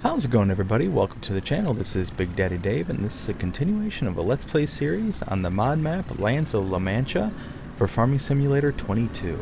How's it going, everybody? Welcome to the channel. This is Big Daddy Dave, and this is a continuation of a Let's Play series on the mod map Lands of La Mancha for Farming Simulator 22.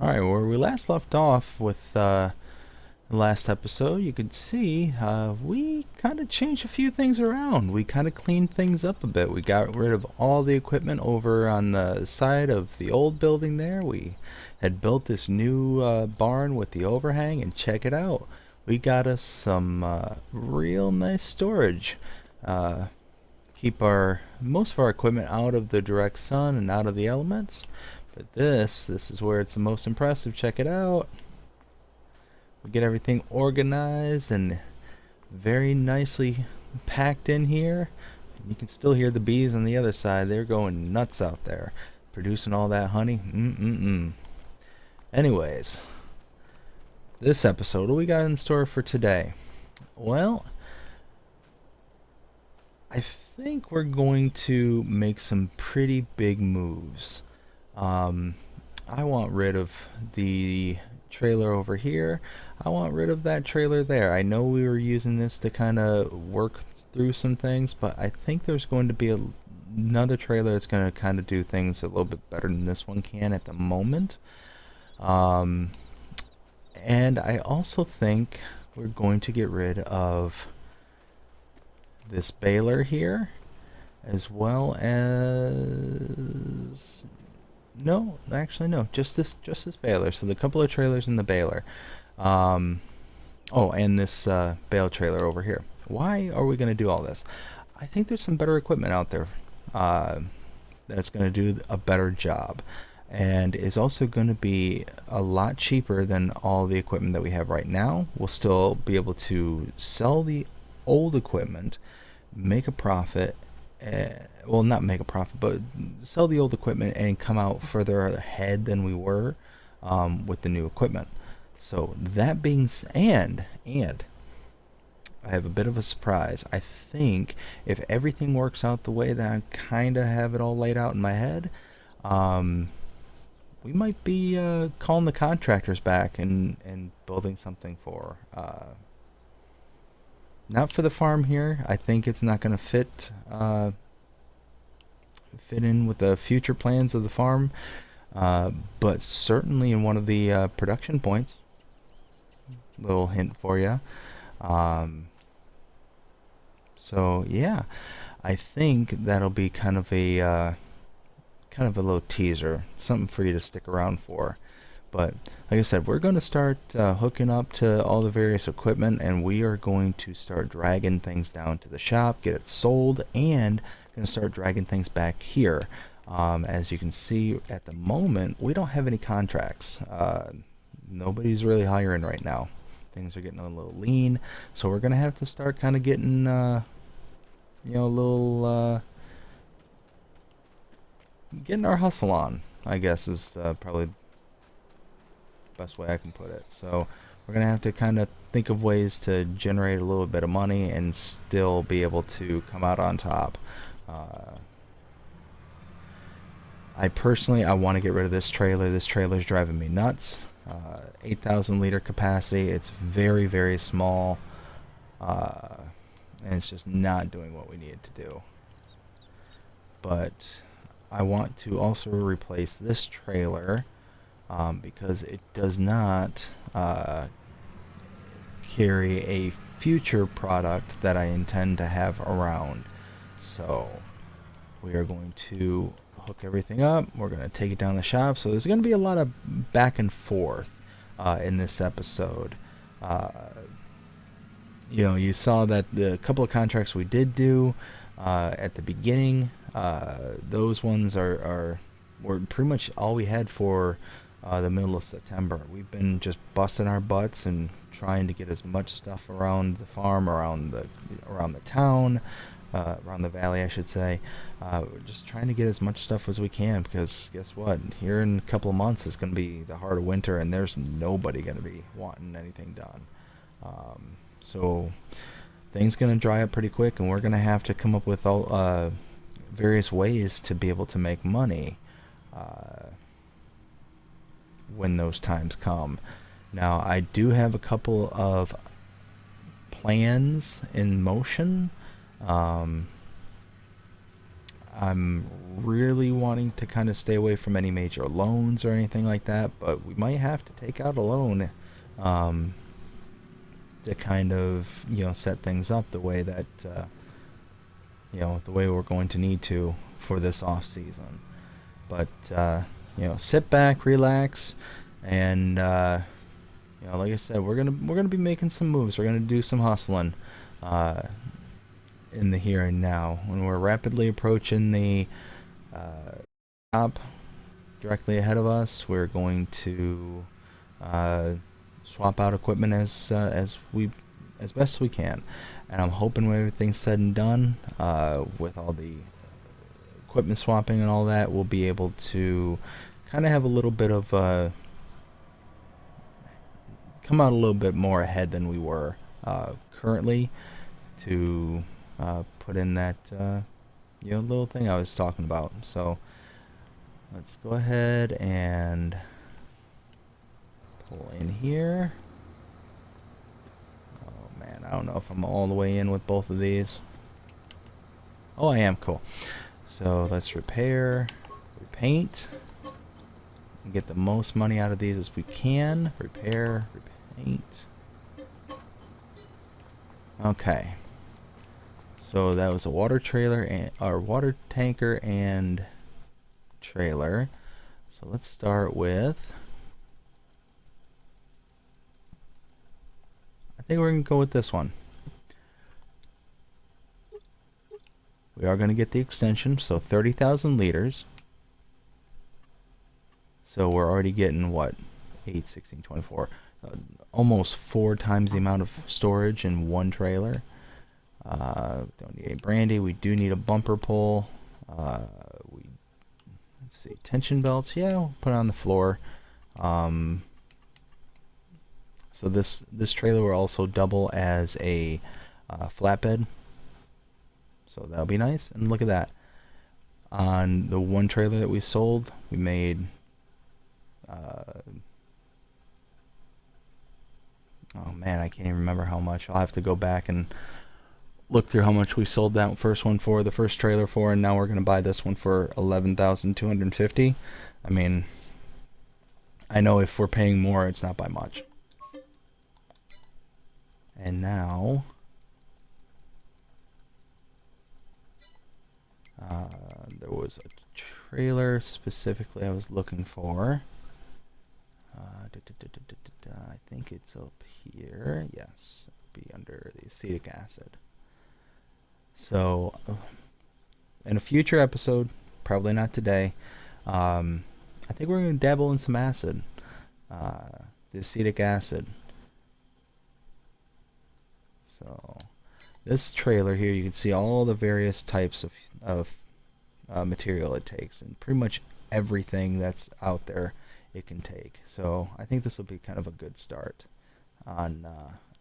Alright, where we last left off with the last episode, you could see we kind of changed a few things around. We kind of cleaned things up a bit. We got rid of all the equipment over on the side of the old building there. We had built this new barn with the overhang, and check it out. We got us some real nice storage. Keep most of our equipment out of the direct sun and out of the elements. But this is where it's the most impressive. Check it out. We get everything organized and very nicely packed in here. You can still hear the bees on the other side. They're going nuts out there, producing all that honey. Anyways, this episode, what do we got in store for today? Well, I think we're going to make some pretty big moves. I want rid of the trailer over here. I want rid of that trailer there. I know we were using this to kind of work through some things, but I think there's going to be another trailer that's going to kind of do things a little bit better than this one can at the moment. And I also think we're going to get rid of this baler here, as well as no, actually no, just this baler. So the couple of trailers in the baler. Oh, and this bale trailer over here. Why are we going to do all this? I think there's some better equipment out there that's going to do a better job, and is also going to be a lot cheaper than all the equipment that we have right now. We'll still be able to sell the old equipment, make a profit. Well, not make a profit, but sell the old equipment and come out further ahead than we were with the new equipment. So that being and I have a bit of a surprise. I think if everything works out the way that I kind of have it all laid out in my head, we might be calling the contractors back and building something for not for the farm here. I think it's not going to fit in with the future plans of the farm, but certainly in one of the production points. Little hint for you. So yeah, I think that'll be kind of a little teaser, something for you to stick around for. But like I said, we're going to start hooking up to all the various equipment, and we are going to start dragging things down to the shop, get it sold, and going to start dragging things back here. As you can see, at the moment, we don't have any contracts. Nobody's really hiring right now. Things are getting a little lean, so we're going to have to start kind of getting, a little, getting our hustle on, I guess, is probably best way I can put it. So we're gonna have to kind of think of ways to generate a little bit of money and still be able to come out on top. I personally want to get rid of this trailer. This trailer's driving me nuts. 8,000 liter capacity. It's very, very small, and it's just not doing what we need it to do. But I want to also replace this trailer because it does not carry a future product that I intend to have around. So we are going to hook everything up. We're going to take it down the shop. So there's going to be a lot of back and forth in this episode. You saw that the couple of contracts we did do at the beginning, those ones were pretty much all we had for the middle of September. We've been just busting our butts and trying to get as much stuff around the farm, around the town, around the valley, I should say. We're just trying to get as much stuff as we can, because guess what? Here in a couple of months it's going to be the heart of winter, and there's nobody going to be wanting anything done. So things going to dry up pretty quick, and we're going to have to come up with all various ways to be able to make money when those times come. Now, I do have a couple of plans in motion. I'm really wanting to kind of stay away from any major loans or anything like that, but we might have to take out a loan um, to kind of, set things up the way that, the way we're going to need to for this off season. But, sit back, relax, and, like I said, we're gonna be making some moves. We're gonna do some hustling uh, in the here and now. When we're rapidly approaching the top directly ahead of us, we're going to uh, swap out equipment as best we can. And I'm hoping when everything's said and done, with all the equipment swapping and all that, we'll be able to kind of have a little bit of come out a little bit more ahead than we were currently to put in that little thing I was talking about. So let's go ahead and pull in here. Oh man, I don't know if I'm all the way in with both of these. Oh, I am. Cool. So let's repair, repaint, and get the most money out of these as we can. Repair, repaint. Okay. So that was a water trailer and our water tanker and trailer. So let's start with, I think we're gonna go with this one. We are gonna get the extension, so 30,000 liters. So we're already getting what, 8, 16, 24, almost 4 times the amount of storage in one trailer. Don't need any brandy. We do need a bumper pull. Let's see, tension belts. Yeah, we'll put it on the floor. So this trailer will also double as a flatbed. So that'll be nice. And look at that. On the one trailer that we sold, we made. Oh man, I can't even remember how much. I'll have to go back and look through how much we sold that first one for, the first trailer for, and now we're gonna buy this one for 11,250. I mean, I know if we're paying more, it's not by much. And now, there was a trailer specifically I was looking for. I think it's up here. Yes, it'll be under the acetic acid. So, in a future episode, probably not today, I think we're going to dabble in some acid, the acetic acid. So, this trailer here, you can see all the various types of material it takes, and pretty much everything that's out there it can take. So I think this will be kind of a good start on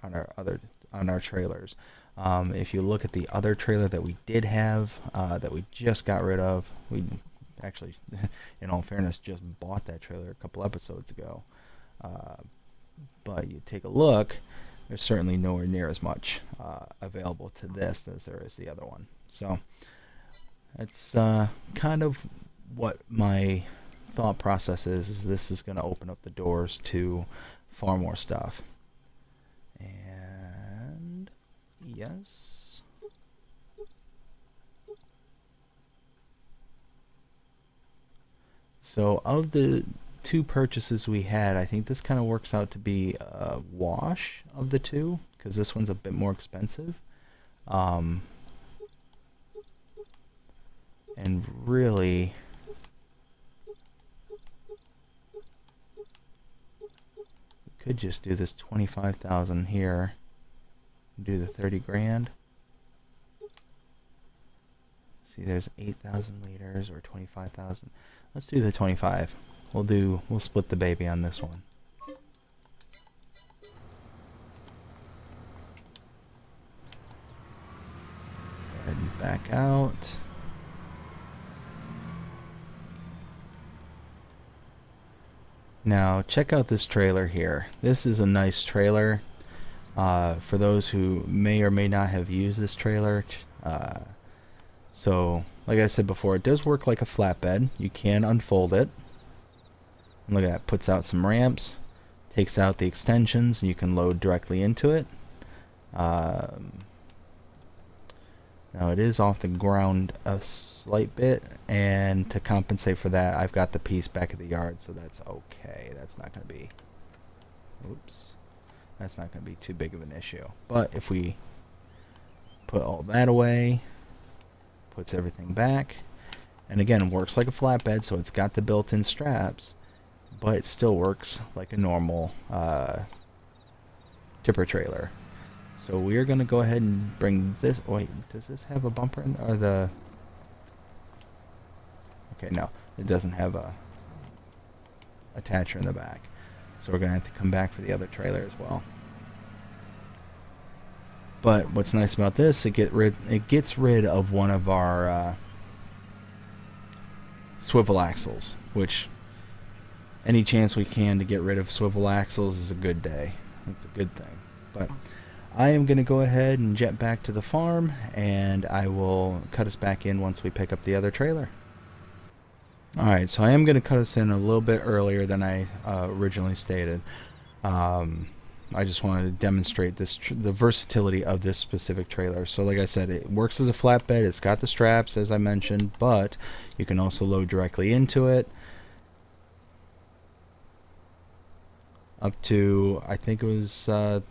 our trailers. If you look at the other trailer that we did have, that we just got rid of, we actually, in all fairness, just bought that trailer a couple episodes ago. But you take a look, there's certainly nowhere near as much available to this as there is the other one. So it's kind of what my thought process is this is going to open up the doors to far more stuff. And yes, so of the 2 purchases we had, I think this kind of works out to be a wash of the 2, because this one's a bit more expensive, and really could just do this 25,000 here, do the 30 grand. See, there's 8,000 liters or 25,000. Let's do the 25. We'll split the baby on this one. Go ahead and back out. Now check out this trailer here. This is a nice trailer. For those who may or may not have used this trailer, so like I said before, it does work like a flatbed. You can unfold it. And look at that, puts out some ramps, takes out the extensions, and you can load directly into it. Now it is off the ground a slight bit, and to compensate for that, I've got the piece back at the yard, so that's okay. That's not going to be, oops, that's not going to be too big of an issue. But if we put all that away, puts everything back, and again, works like a flatbed, so it's got the built-in straps, but it still works like a normal tipper trailer. So we are going to go ahead and bring this. Wait, does this have a bumper in or the? Okay, no, it doesn't have a attacher in the back. So we're going to have to come back for the other trailer as well. But what's nice about this, it gets rid of one of our swivel axles, which any chance we can to get rid of swivel axles is a good day. It's a good thing. But I am going to go ahead and jet back to the farm, and I will cut us back in once we pick up the other trailer. Alright, so I am going to cut us in a little bit earlier than I originally stated. I just wanted to demonstrate the versatility of this specific trailer. So like I said, it works as a flatbed, it's got the straps as I mentioned, but you can also load directly into it. Up to, I think it was, well,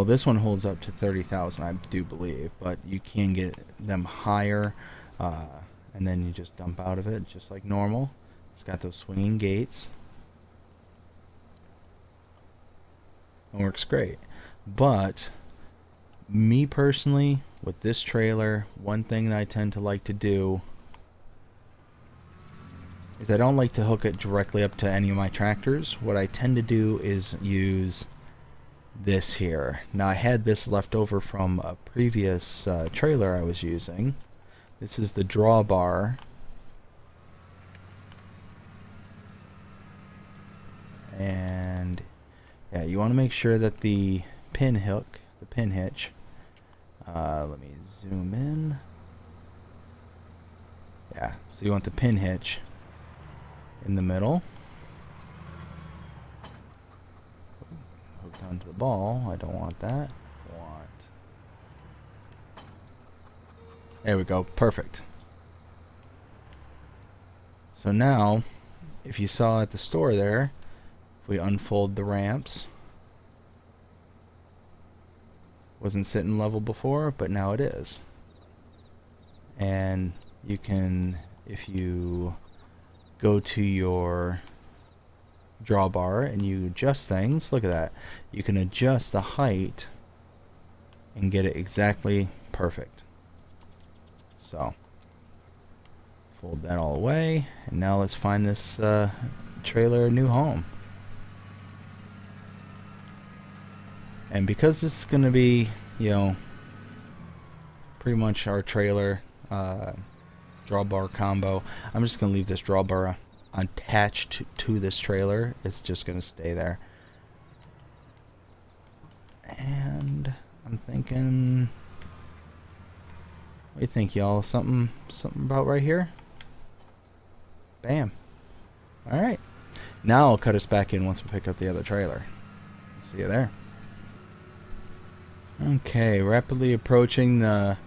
this one holds up to 30,000, I do believe, but you can get them higher, and then you just dump out of it just like normal. It's got those swinging gates. It works great. But me personally, with this trailer, one thing that I tend to like to do is I don't like to hook it directly up to any of my tractors. What I tend to do is use this here. Now I had this left over from a previous trailer I was using. This is the Drawbar. And yeah, you want to make sure that the pin hitch, let me zoom in. Yeah, so you want the pin hitch in the middle. Hooked onto the ball. I don't want that. There we go. Perfect. So now, if you saw at the store there, if we unfold the ramps, wasn't sitting level before, but now it is. And you can, if you go to your drawbar and you adjust things, look at that, you can adjust the height and get it exactly perfect. So fold that all away, and now let's find this trailer a new home. And because this is going to be, you know, pretty much our trailer drawbar combo, I'm just going to leave this drawbar attached to this trailer. It's just going to stay there. And I'm thinking, what do you think, y'all? Something about right here? Bam. Alright. Now I'll cut us back in once we pick up the other trailer. See you there. Okay, rapidly approaching the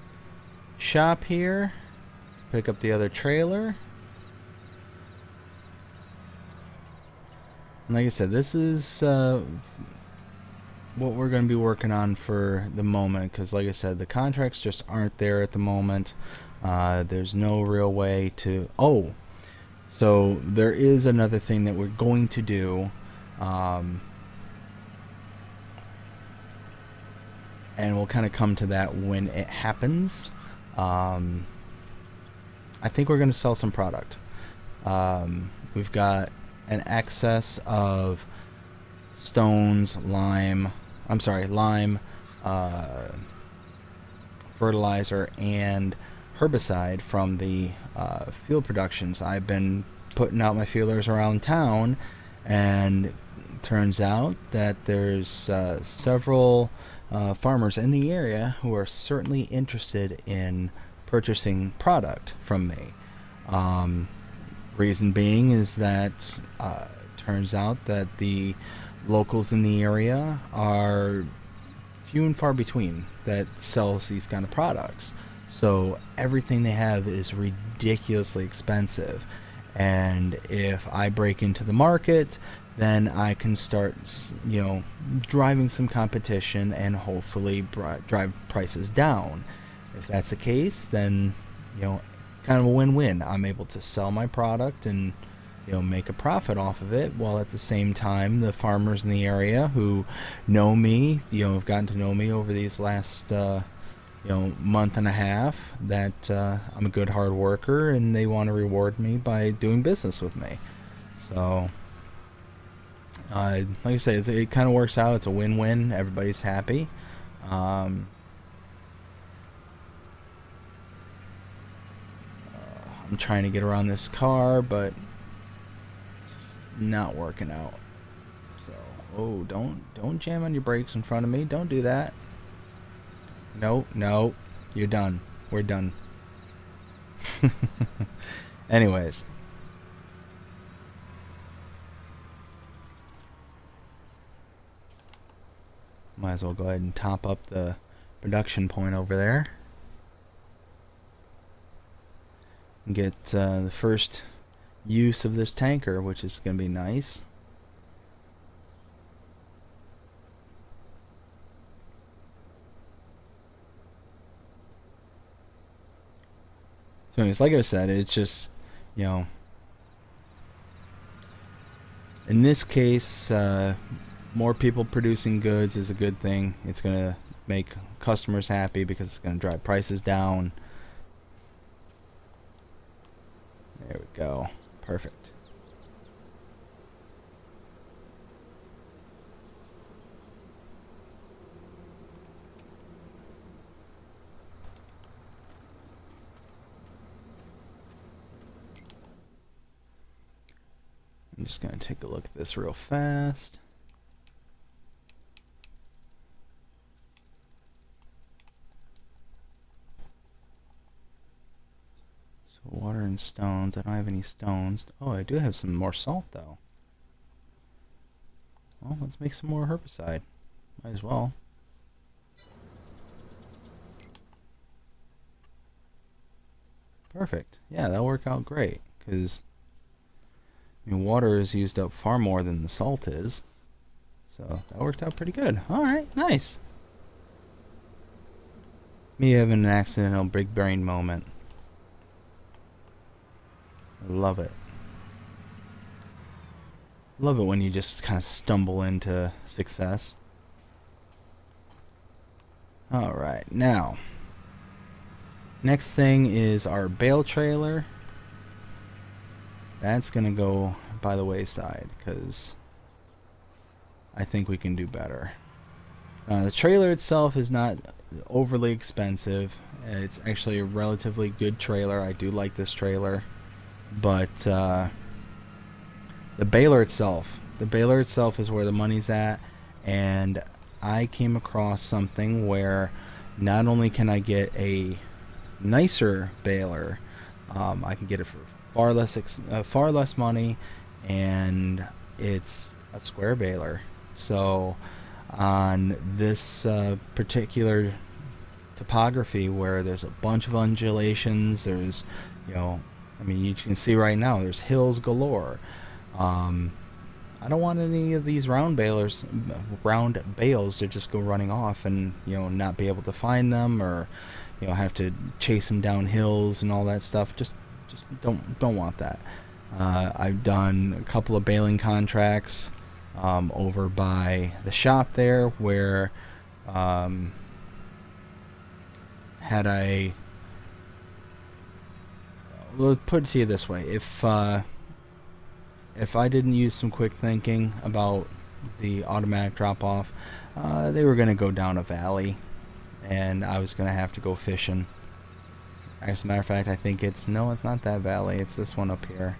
shop here. Pick up the other trailer. And like I said, this is what we're going to be working on for the moment, because like I said, the contracts just aren't there at the moment. There's no real way to... Oh! So there is another thing that we're going to do, and we'll kind of come to that when it happens. I think we're going to sell some product. We've got an excess of stones, lime, fertilizer, and herbicide from the field productions. I've been putting out my feelers around town, and turns out that there's several farmers in the area who are certainly interested in purchasing product from me. Reason being is that turns out that the locals in the area are few and far between that sells these kind of products. So everything they have is ridiculously expensive. And if I break into the market, then I can start, driving some competition and hopefully drive prices down. If that's the case, then, kind of a win-win. I'm able to sell my product and, make a profit off of it, while at the same time the farmers in the area who know me, have gotten to know me over these last month and a half, that I'm a good hard worker and they want to reward me by doing business with me. So like I say, it kind of works out. It's a win-win. Everybody's happy. I'm trying to get around this car, but not working out. So, oh, don't jam on your brakes in front of me. Don't do that. No, you're done. We're done. Anyways, might as well go ahead and top up the production point over there and get the first use of this tanker, which is going to be nice. So anyways, like I said, it's just, in this case, more people producing goods is a good thing. It's going to make customers happy because it's going to drive prices down. There we go. Perfect. I'm just going to take a look at this real fast. So water and stones. I don't have any stones. Oh, I do have some more salt though. Well, let's make some more herbicide. Might as well. Perfect. Yeah, that'll work out great, because water is used up far more than the salt is. So that worked out pretty good. Alright, nice. Me having an accidental big brain moment. I love it. Love it when you just kind of stumble into success. Alright, now next thing is our bale trailer. That's gonna go by the wayside because I think we can do better. The trailer itself is not overly expensive. It's actually a relatively good trailer. I do like this trailer, but the baler itself is where the money's at. And I came across something where not only can I get a nicer baler, I can get it for far less money, and it's a square baler. So on this particular topography where there's a bunch of undulations, there's, I mean, you can see right now there's hills galore. I don't want any of these round bales to just go running off and, not be able to find them, or, have to chase them down hills and all that stuff. Just don't want that. I've done a couple of baling contracts over by the shop there where we'll put it to you this way: if I didn't use some quick thinking about the automatic drop off, they were going to go down a valley and I was going to have to go fishing. As a matter of fact, I think it's not that valley, it's this one up here.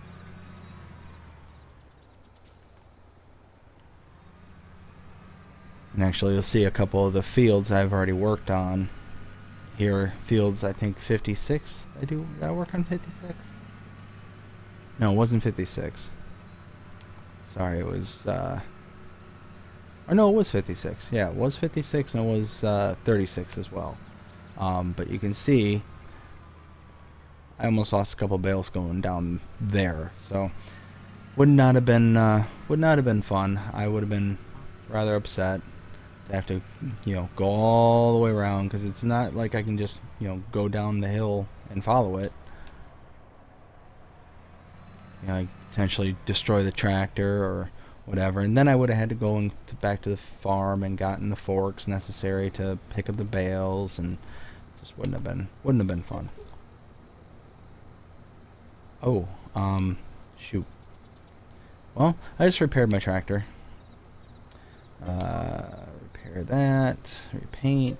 And actually you'll see a couple of the fields I've already worked on Here, fields, I think 56. Did I work on 56? No, it wasn't 56. Sorry, it was, or no, it was 56. Yeah, it was 56 and it was 36 as well. But you can see, I almost lost a couple bales going down there. So, would not have been fun. I would have been rather upset to have to, go all the way around, because it's not like I can just, go down the hill and follow it. Like potentially destroy the tractor or whatever, and then I would have had to go back to the farm and gotten the forks necessary to pick up the bales, and just wouldn't have been fun. Oh, shoot. Well, I just repaired my tractor. Repair that, repaint.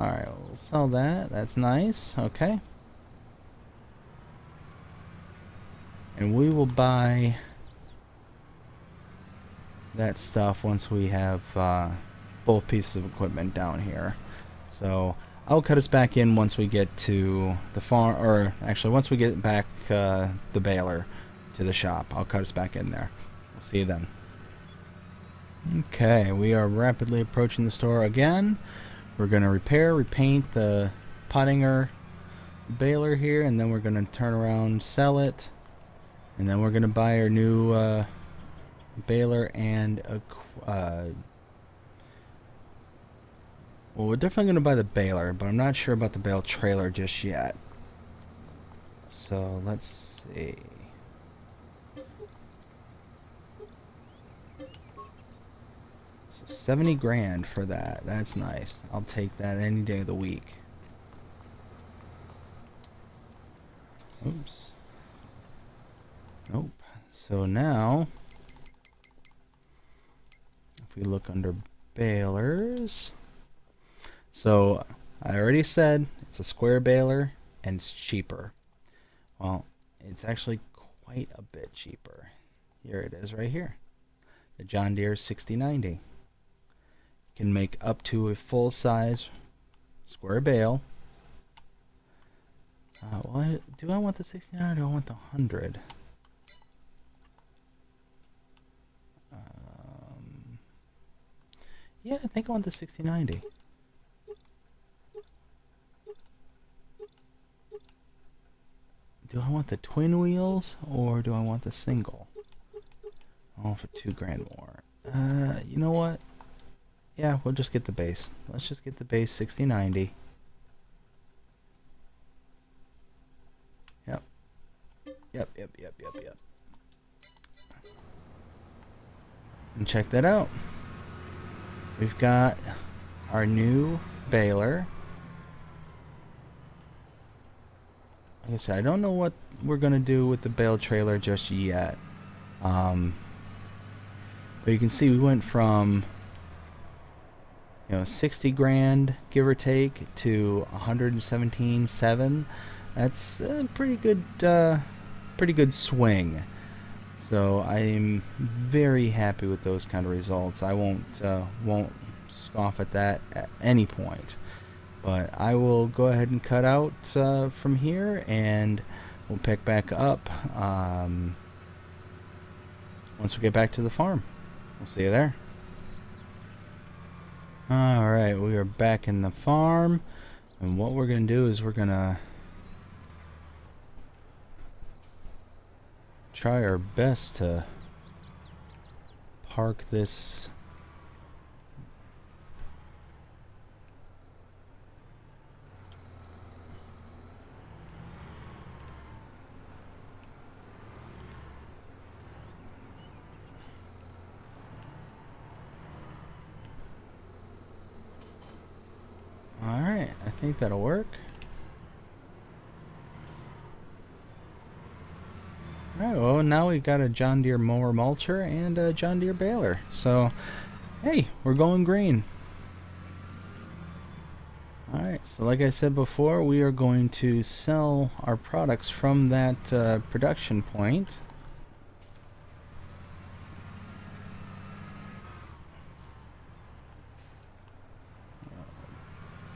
Alright, we'll sell that. That's nice. Okay. And we will buy that stuff once we have both pieces of equipment down here. So I'll cut us back in once we get to the farm, or actually once we get back the baler to the shop. I'll cut us back in there. We'll see you then. Okay, we are rapidly approaching the store again. We're going to repaint the Pottinger baler here, and then we're going to turn around, sell it, and then we're going to buy our new baler and a well, we're definitely going to buy the baler, but I'm not sure about the bale trailer just yet. So let's see. So 70 grand for that. That's nice. I'll take that any day of the week. Oops. Nope. So now, if we look under balers, so I already said it's a square baler and it's cheaper. Well, it's actually quite a bit cheaper. Here it is right here. The John Deere 6090. You can make up to a full size square bale. Well, do I want the 69 or do I want the 100? Yeah, I think I want the 6090. Do I want the twin wheels or do I want the single? Oh, for 2 grand more. You know what? Yeah, we'll just get the base. Let's just get the base 6090. Yep. And check that out. We've got our new baler. Like I said, I don't know what we're going to do with the bale trailer just yet. But you can see we went from 60 grand, give or take, to 117.7. That's a pretty good swing. So I'm very happy with those kind of results. I won't scoff at that at any point. But I will go ahead and cut out from here, and we'll pick back up once we get back to the farm. We'll see you there. Alright, we are back in the farm, and what we're going to do is we're going to try our best to park this Alright, I think that'll work. Alright, well now we've got a John Deere mower mulcher and a John Deere baler. So, hey, we're going green. Alright, so like I said before, we are going to sell our products from that production point.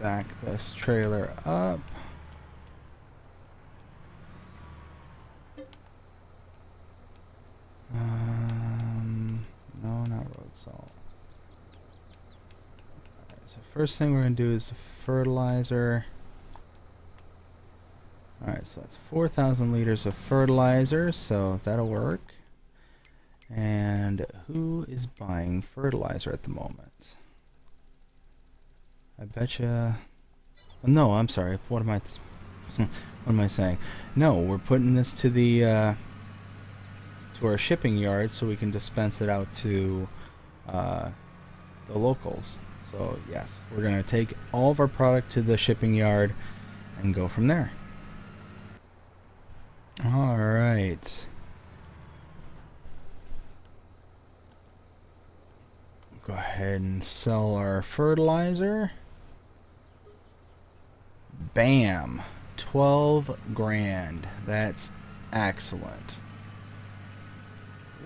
back this trailer up. No, not road salt. Alright, so first thing we're going to do is the fertilizer. Alright, so that's 4,000 liters of fertilizer, so that'll work. And who is buying fertilizer at the moment? I betcha... No, I'm sorry. What am I saying? No, we're putting this to the to our shipping yard so we can dispense it out to the locals. So yes, we're gonna take all of our product to the shipping yard and go from there. All right. Go ahead and sell our fertilizer. Bam! 12 grand. That's excellent.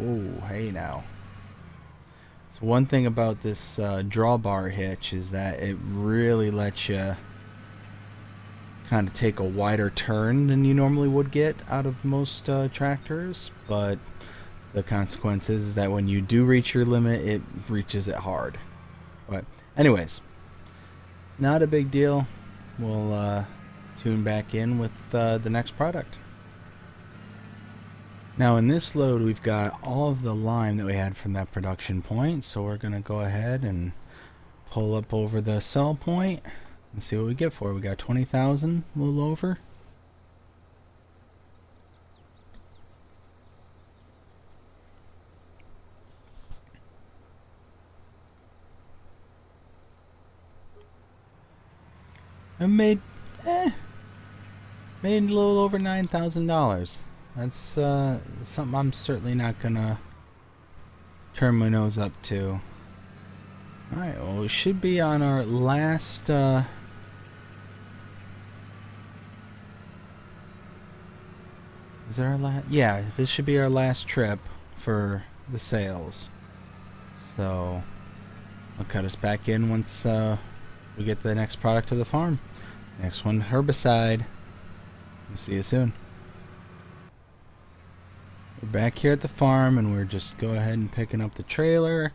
Oh, hey now. So one thing about this drawbar hitch is that it really lets you kind of take a wider turn than you normally would get out of most tractors, but the consequence is that when you do reach your limit, it reaches it hard. But anyways, not a big deal. We'll tune back in with the next product. Now in this load we've got all of the lime that we had from that production point, so we're gonna go ahead and pull up over the sell point and see what we get for it. We got 20,000, a little over. I made a little over $9,000. That's something I'm certainly not gonna turn my nose up to. Alright, well we should be on our last is it our last? Yeah, this should be our last trip for the sales. So I'll cut us back in once we get the next product to the farm. Next one, herbicide. We'll see you soon. We're back here at the farm and we're just go ahead and picking up the trailer,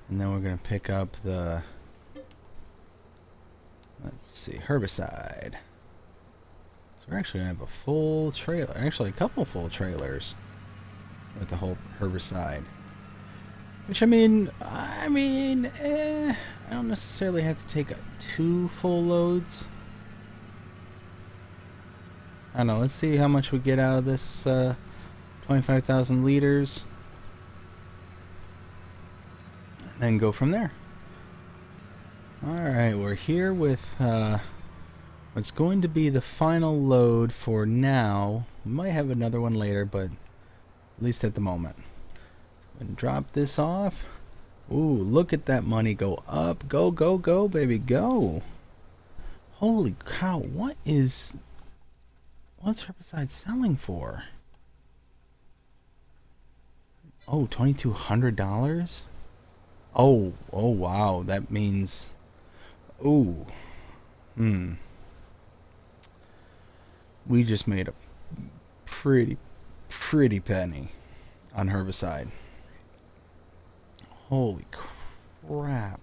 and then we're gonna pick up the, let's see, herbicide. So we're actually gonna have a full trailer, actually a couple full trailers with the whole herbicide. Which I don't necessarily have to take 2 full loads. I don't know, let's see how much we get out of this 25,000 liters. And then go from there. Alright, we're here with what's going to be the final load for now. We might have another one later, but at least at the moment. And drop this off. Ooh, look at that money go up. Go, go, go, baby, go. Holy cow, what's herbicide selling for? Oh, $2,200? Oh, wow, that means, ooh, we just made a pretty penny on herbicide. Holy crap.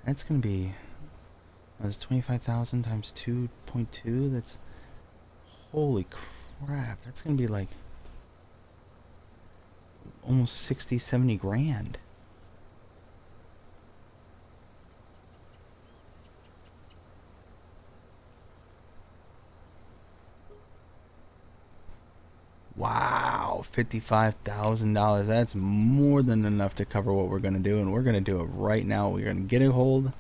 That's gonna be, that's 25,000 times 2.2. That's, holy crap. That's gonna be like almost 60-70 grand. Wow, $55,000. That's more than enough to cover what we're going to do, and we're going to do it right now. We're going to get a hold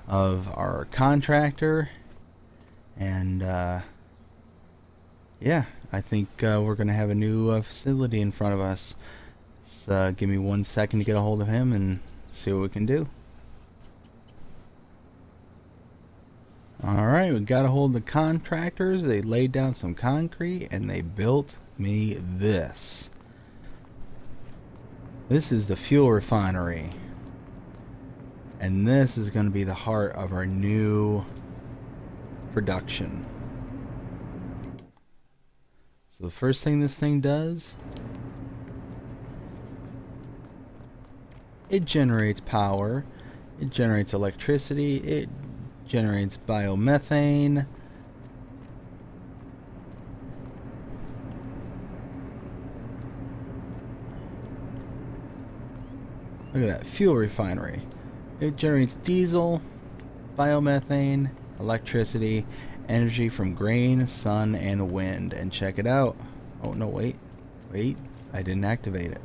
of our contractor, and yeah, I think we're going to have a new facility in front of us. So, give me 1 second to get a hold of him and see what we can do. Alright, we got a hold of the contractors. They laid down some concrete and they built me this. This is the fuel refinery. And this is going to be the heart of our new production. So the first thing this thing does, it generates power, it generates electricity, it generates biomethane. Look at that, fuel refinery. It generates diesel, biomethane, electricity, energy from grain, sun, and wind. And check it out. Oh, no, wait. Wait, I didn't activate it.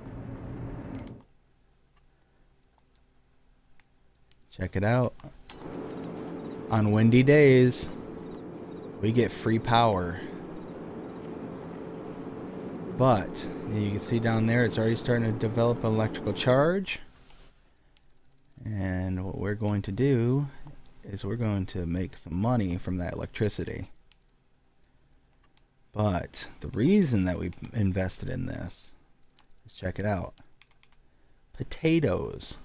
Check it out. On windy days, we get free power. But, you can see down there, it's already starting to develop an electrical charge. And what we're going to do is we're going to make some money from that electricity. But the reason that we invested in this is, check it out. Potatoes.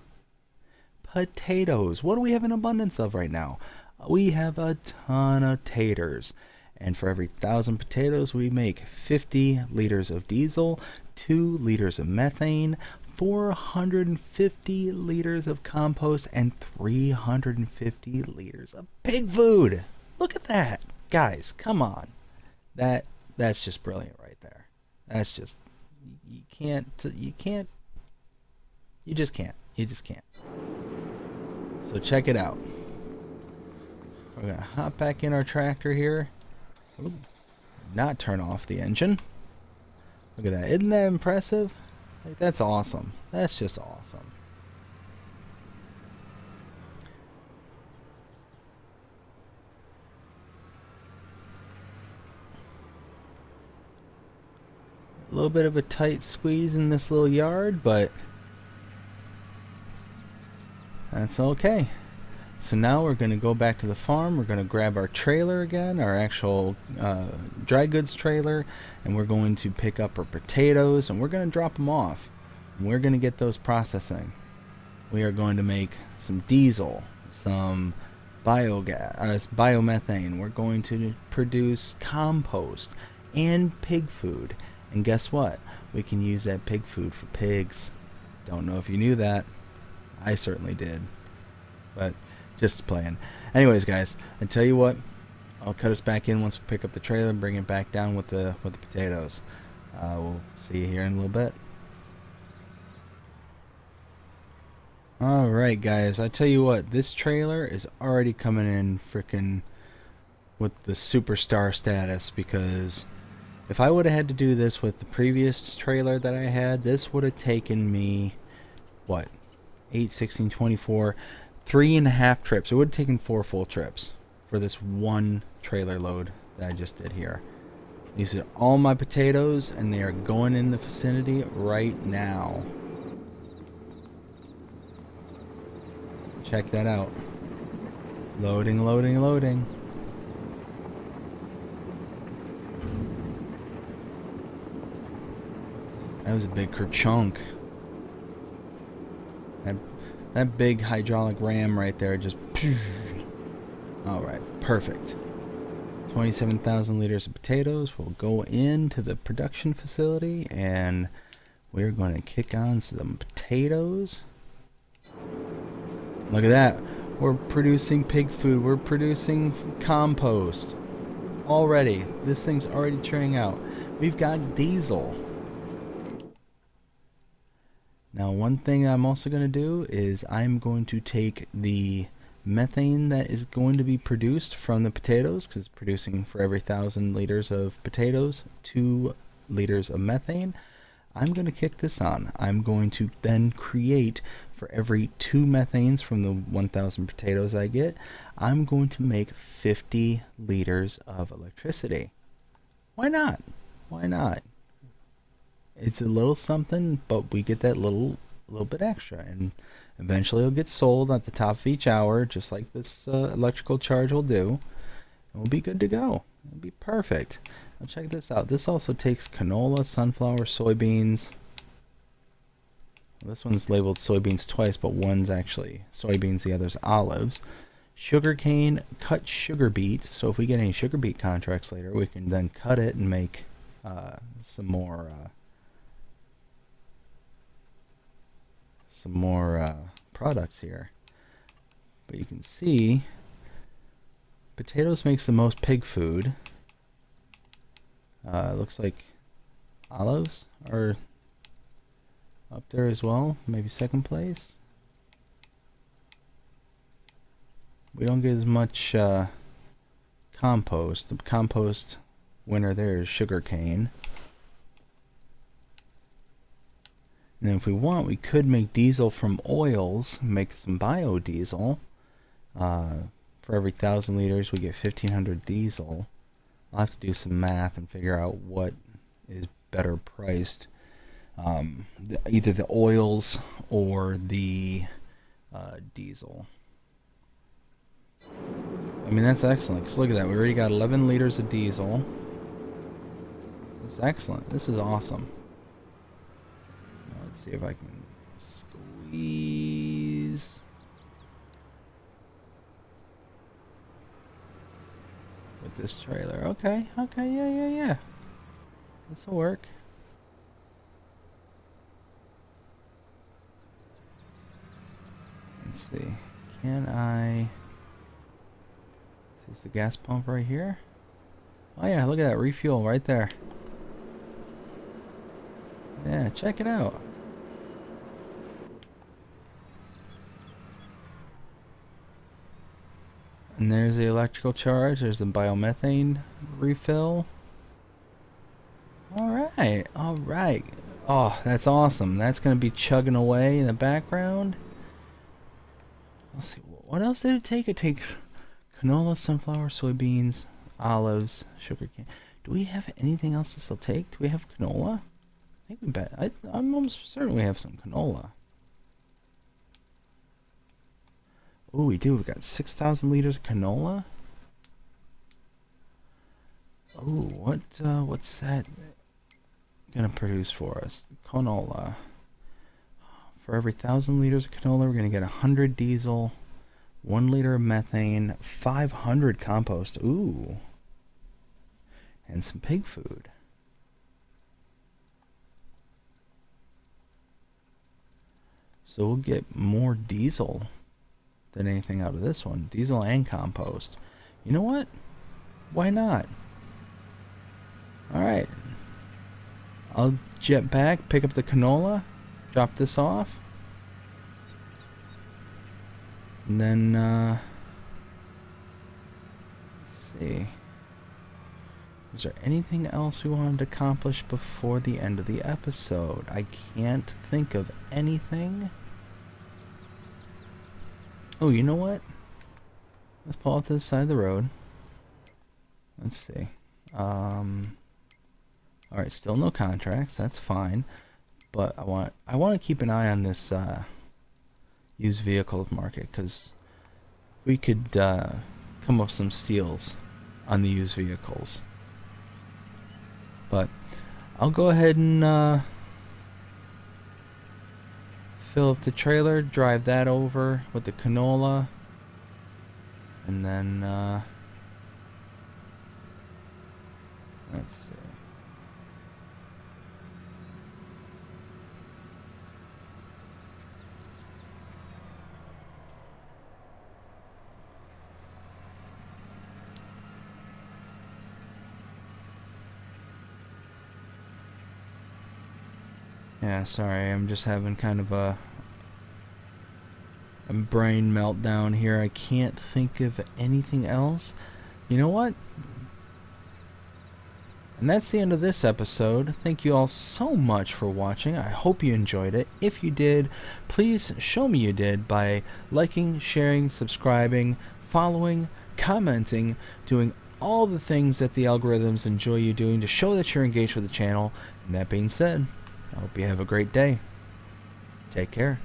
Potatoes. What do we have in abundance of right now? We have a ton of taters. And for every 1,000 potatoes, we make 50 liters of diesel, 2 liters of methane, 450 liters of compost, and 350 liters of pig food. Look at that. Guys, come on. That's just brilliant right there. That's just, you just can't. So check it out. We're going to hop back in our tractor here. Ooh, not turn off the engine. Look at that. Isn't that impressive? Like, that's awesome. That's just awesome. A little bit of a tight squeeze in this little yard, but that's okay. So now we're going to go back to the farm. We're going to grab our trailer again, our actual dry goods trailer, and we're going to pick up our potatoes and we're going to drop them off. And we're going to get those processing. We are going to make some diesel, some biogas, biomethane. We're going to produce compost and pig food. And guess what? We can use that pig food for pigs. Don't know if you knew that. I certainly did. But just playing. Anyways, guys, I tell you what, I'll cut us back in once we pick up the trailer and bring it back down with the potatoes. We'll see you here in a little bit. Alright, guys, I tell you what, this trailer is already coming in frickin' with the superstar status, because if I would have had to do this with the previous trailer that I had, this would have taken me, what, 8, 16, 24, 3.5 trips. It would have taken 4 full trips for this one trailer load that I just did here. These are all my potatoes, and they are going in the vicinity right now. Check that out. Loading, loading, loading. That was a big kerchunk. That big hydraulic ram right there just... Alright, perfect. 27,000 liters of potatoes will go into the production facility, and we're going to kick on some potatoes. Look at that. We're producing pig food. We're producing compost. Already. This thing's already churning out. We've got diesel. Now, one thing I'm also going to do is I'm going to take the methane that is going to be produced from the potatoes, because producing for every 1,000 liters of potatoes, 2 liters of methane. I'm going to kick this on. I'm going to then create, for every 2 methanes from the 1,000 potatoes I get, I'm going to make 50 liters of electricity. Why not? Why not? It's a little something, but we get that little bit extra, and eventually it'll get sold at the top of each hour, just like this electrical charge will do, and we'll be good to go. It'll be perfect. Now check this out. This also takes canola, sunflower, soybeans. This one's labeled soybeans twice, but one's actually soybeans, the other's olives. Sugarcane, cut sugar beet. So if we get any sugar beet contracts later, we can then cut it and make some more products here. But you can see potatoes makes the most pig food. Looks like olives are up there as well, maybe second place. We don't get as much compost. The compost winner there is sugarcane. And then if we want, we could make diesel from oils, make some biodiesel. For every 1,000 liters, we get 1,500 diesel. I'll have to do some math and figure out what is better priced. Either the oils or the diesel. I mean, that's excellent, because look at that. We already got 11 liters of diesel. That's excellent. This is awesome. Now, let's see if I can squeeze. With this trailer. Okay, yeah. This will work. Let's see. Can I... Is the gas pump right here? Oh yeah, look at that refuel right there. Yeah, check it out. And there's the electrical charge. There's the biomethane refill. Alright, alright. Oh, that's awesome. That's going to be chugging away in the background. Let's see, what else did it take? It takes canola, sunflower, soybeans, olives, sugarcane. Do we have anything else this will take? Do we have canola? I think we bet. I'm almost certain we have some canola. Oh, we do. We've got 6,000 liters of canola. Oh, what's that gonna produce for us? Canola. For every 1,000 liters of canola, we're gonna get 100 diesel, 1 liter of methane, 500 compost. Ooh. And some pig food. So we'll get more diesel than anything out of this one. Diesel and compost. You know what? Why not? Alright. I'll jet back, pick up the canola, drop this off. And then, let's see. Is there anything else we wanted to accomplish before the end of the episode? I can't think of anything. Oh, you know what? Let's pull out to the side of the road. Let's see. Alright, still no contracts. That's fine. But I want to keep an eye on this used vehicles market, because we could come up with some steals on the used vehicles. But I'll go ahead and fill up the trailer, drive that over with the canola, and then let's see. Yeah, sorry, I'm just having kind of a brain meltdown here. I can't think of anything else. You know what? And that's the end of this episode. Thank you all so much for watching. I hope you enjoyed it. If you did, please show me you did by liking, sharing, subscribing, following, commenting, doing all the things that the algorithms enjoy you doing to show that you're engaged with the channel. And that being said, I hope you have a great day. Take care.